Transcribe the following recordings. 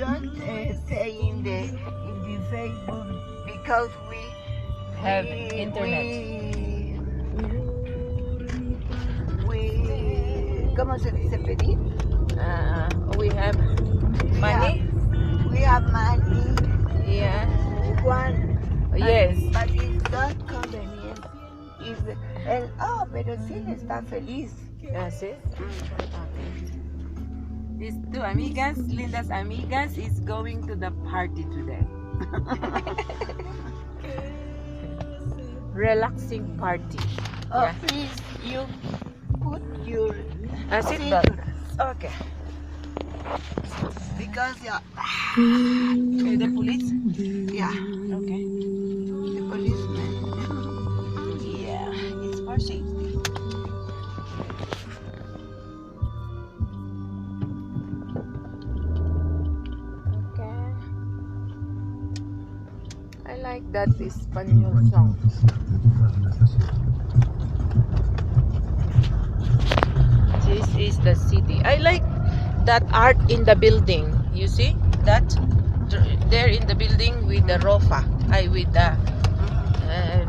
don't say in the Facebook because we Have internet. ¿Cómo se dice pedir? We have money. We have money. Yeah. Yes. Yes. But it's not convenient. Pero sí está feliz. That's it. Okay. These two amigas, Linda's amigas, is going to the party today. Relaxing party. Oh, Yeah. please, you put your Seatbelt. Okay. Because The police? yeah, Okay. the policeman. Yeah, it's for safety. Okay. I like that Espanol song. This is the city. I like that art in the building. You see that there in the building with the rofa, with the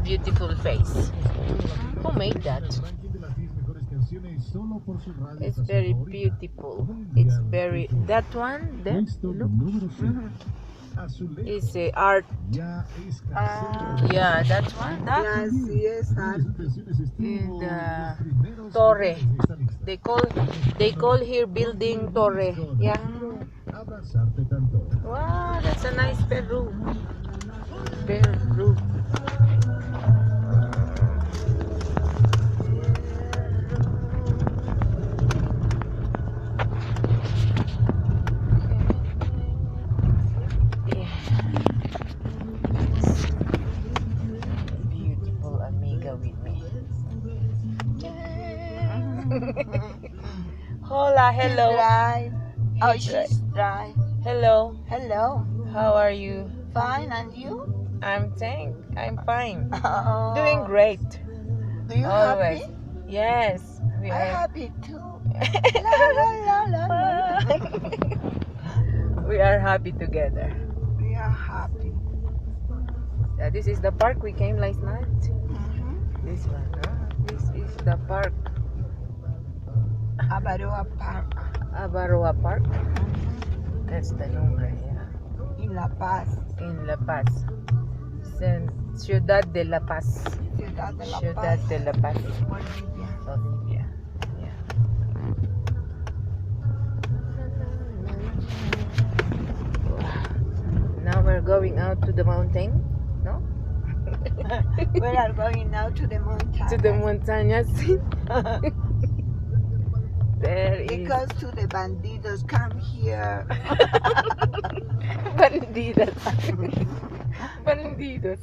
beautiful face. Who made that? It's very beautiful. It's very that one there. Look, it's a art. Yeah, that one. That Yes, art. in the torre. They call here building torre. Yeah. Wow, that's a nice bedroom. Bedroom. Beautiful amiga with me. Hola, hello. Drive. Oh, He's she's dry. Hello. Hello. How are you? Fine, and you? I'm fine. Oh. Doing great. Do you Always. happy? Yes, we I'm are. happy too. La, la, la, la, la. We are happy together. We are happy. This is the park we came last night. This one. This is the park. Abaroa Park. Abaroa Park. That's the nombre. Yeah. In La Paz. In La Paz. Ciudad de La Paz. Ciudad de La Ciudad Paz. de La Paz. Bolivia. Bolivia. Yeah. Now we're going out to the mountain. No? We are going now to the mountain. To the montañas. There is Because to the bandidos come here. bandidas. Bandidos.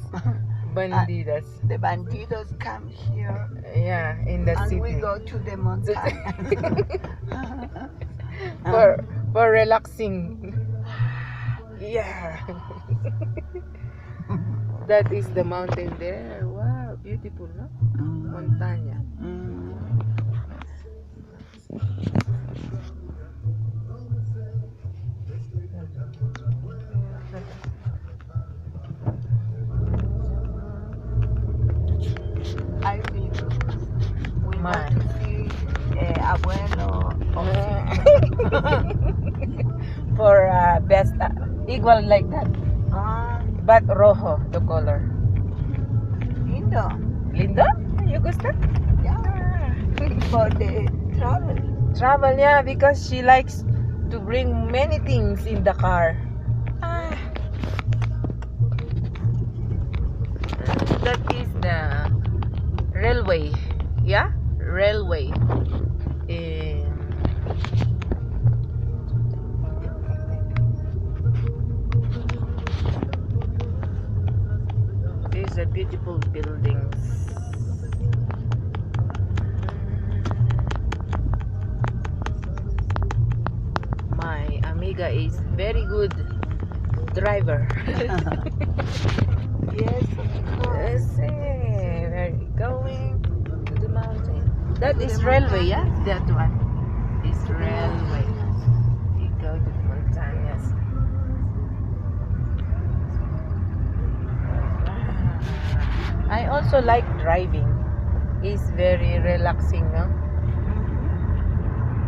Bandidas. The bandidos come here. Yeah, in the And city. we go to the mountain. for relaxing. Yeah. That is the mountain there. Wow, beautiful, no? Montaña. I think we Man. want to see abuelo. For best igual like that, but rojo the color. Lindo. Lindo? You gusta? Yeah. For the travel. Yeah, because she likes to bring many things in the car. That is the railway. Yeah, railway. These are beautiful buildings. My amiga is very good driver. Yes, of course. We're going to the mountain. That To is the railway, yeah? mountains. That one is railway. We go to the montañas. I also like driving. It's very relaxing, no?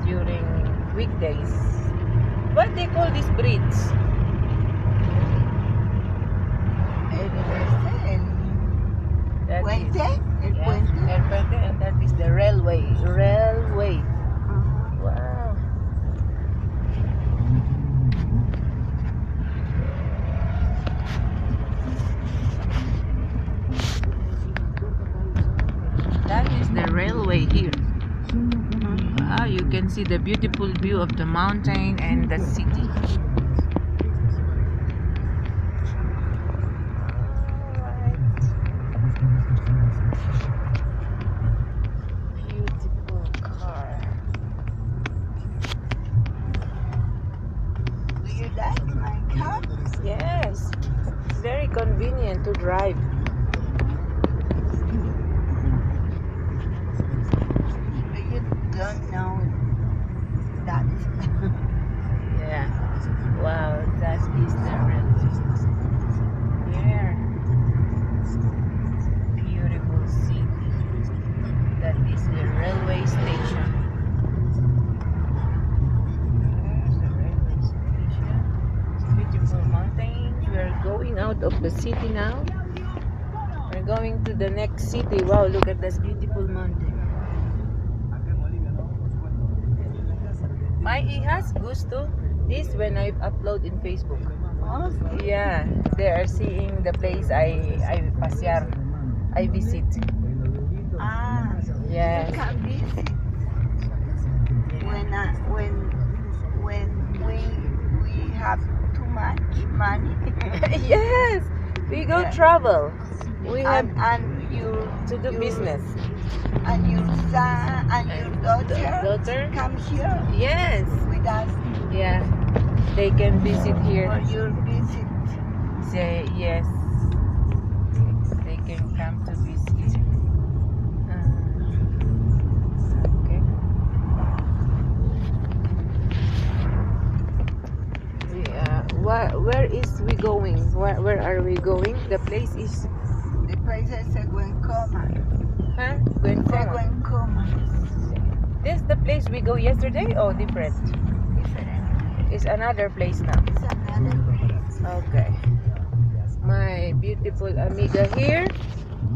During weekdays. What they call this bridge? That Puente? is- El yeah, puente? El puente, and that is the railway. Railway. Wow. That is the railway here. Wow, you can see the beautiful view of the mountain and the city. Beautiful car. Do you like my car? Yes, very convenient to drive. You don't know that. Yeah. Wow, that is the railway. There. Beautiful city. That is the railway station. There's the railway station. Beautiful mountains. We are going out of the city now. We're going to the next city. Wow, look at this beautiful mountain. My hijas gusto this when I upload in Facebook. Oh, Yeah, they are seeing the place I pasear, I visit. ah, Yes. you can visit when we have too much money. Yes, we go Yeah. travel. We have and you to do business. and your son and your daughter Daughter? come here Yes. with us Yeah, they can visit here. for your visit. Say yes. They can come to visit. Okay. Where is we going? Where are we going? The place is The place is Seguencoma. huh? Guencoma. Seguencoma. This the place we go yesterday or different? Different. It's another place now. It's another place. Okay. My beautiful amiga here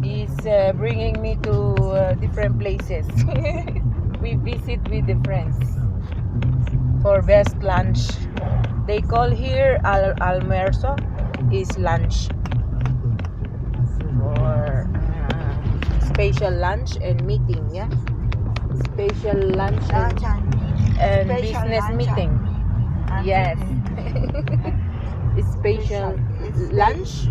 is bringing me to different places. We visit with the friends for best lunch. They call here almuerzo is lunch for special lunch and meeting. Yeah, special lunch Lunch and special business lunch meeting. and Yes. meeting. Special lunch,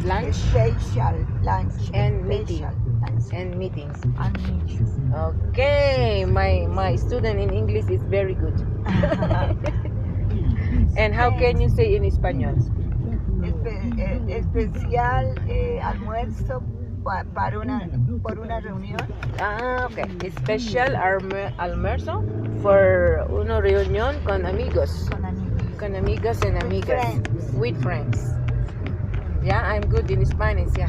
lunch Special lunch and meeting. lunch and meetings. and meeting. Okay, my student in English is very good. And how can you say in Espanol? Especial almuerzo por una reunión. Ah, okay. Special almuerzo for una reunión con amigos. Con amigos. Con amigos and With amigas. friends. With friends. Yeah, I'm good in Spanish. Yeah.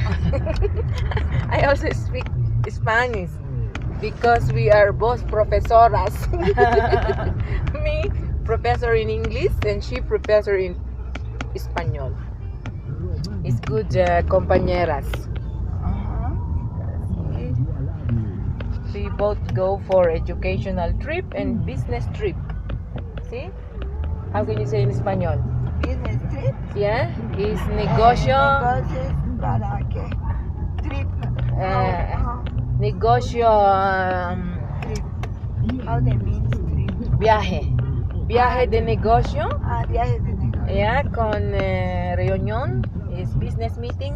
I also speak Spanish because we are both profesoras. Me, professor in English, and she, professor in Espanol. It's good, compañeras. We both go for educational trip and business trip. See? How can you say in Espanol? Business trip. Yeah, is negocio, Negocios para qué? Trip. negocio, Trip. How they mean trip? viaje. Viaje de negocio, Ah, viajes de negocio. yeah, con reunión is business meeting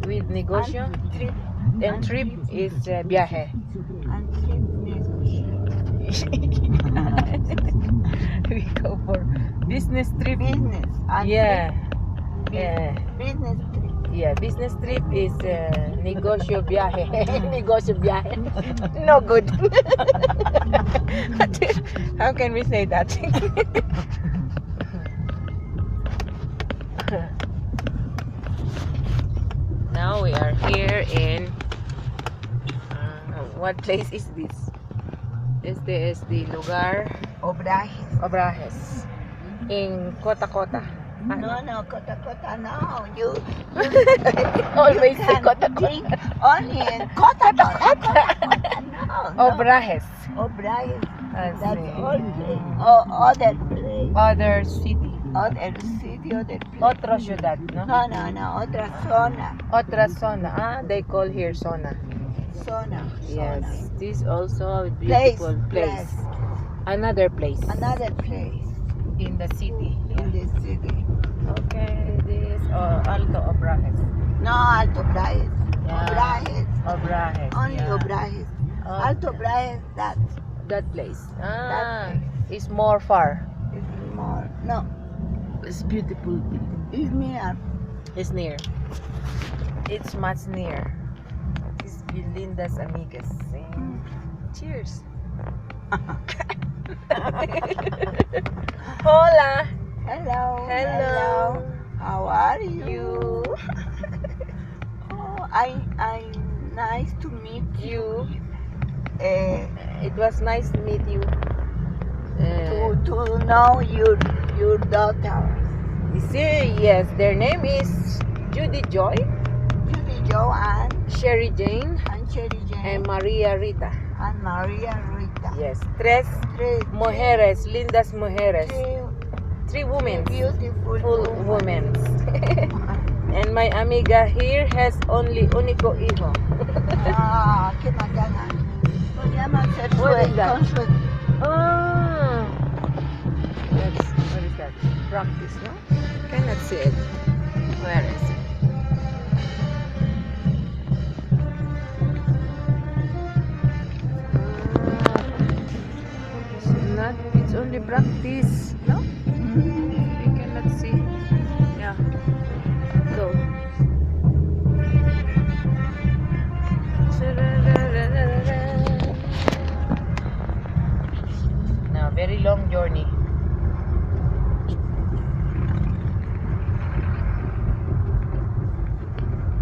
with negocio, And trip. and trip is viaje. And trip negocio. We go for business trip. Business. And Yeah, trip. yeah. Business trip. Yeah, business trip is negocio viaje. Negocio viaje. No good. How can we say that? What place is this? Este es the lugar Obrajes. Obrajes in Kota Kota. No, Kota Kota, no. You Always say can Kota drink Kota. only in Kota Kota. No. Obrajes. Obrajes. I That's see. all place. Oh, other place. Other city. Other city, other place. Otra ciudad, no? No. Otra zona. Otra zona. Ah, they call here zona. Zona. Yes. This also a Place. beautiful place. Another place. Another place In the city. in the city. Okay, this Alto Obrajes. No, Alto Obrajes. Yeah. Obrajes. Obrajes. Only yeah. Obrajes. Okay. Alto Obrajes, that That place. Ah, place. it's more far. is more. No, It's beautiful. it's near. It's near. It's much near. It's Belinda's Amigas. Cheers. Hola. Hello. How are you? You. Oh, I nice to meet you. It was nice to meet you. To know your daughter, You see, yes, their name is Judy Joy, Judy Jo and Sherry Jane, Cherry Jane and Maria Rita. and Maria Rita. Yes, tres Three mujeres, lindas mujeres. Three women, beautiful full women. women. And my amiga here has only único hijo. Ah, qué macana. Podríamos ser What is that? consuelo. Ah, that's, what is that? Practice, no? Cannot see it. Where is it? It's only practice, no? We cannot see. Yeah. Go. Now, very long journey.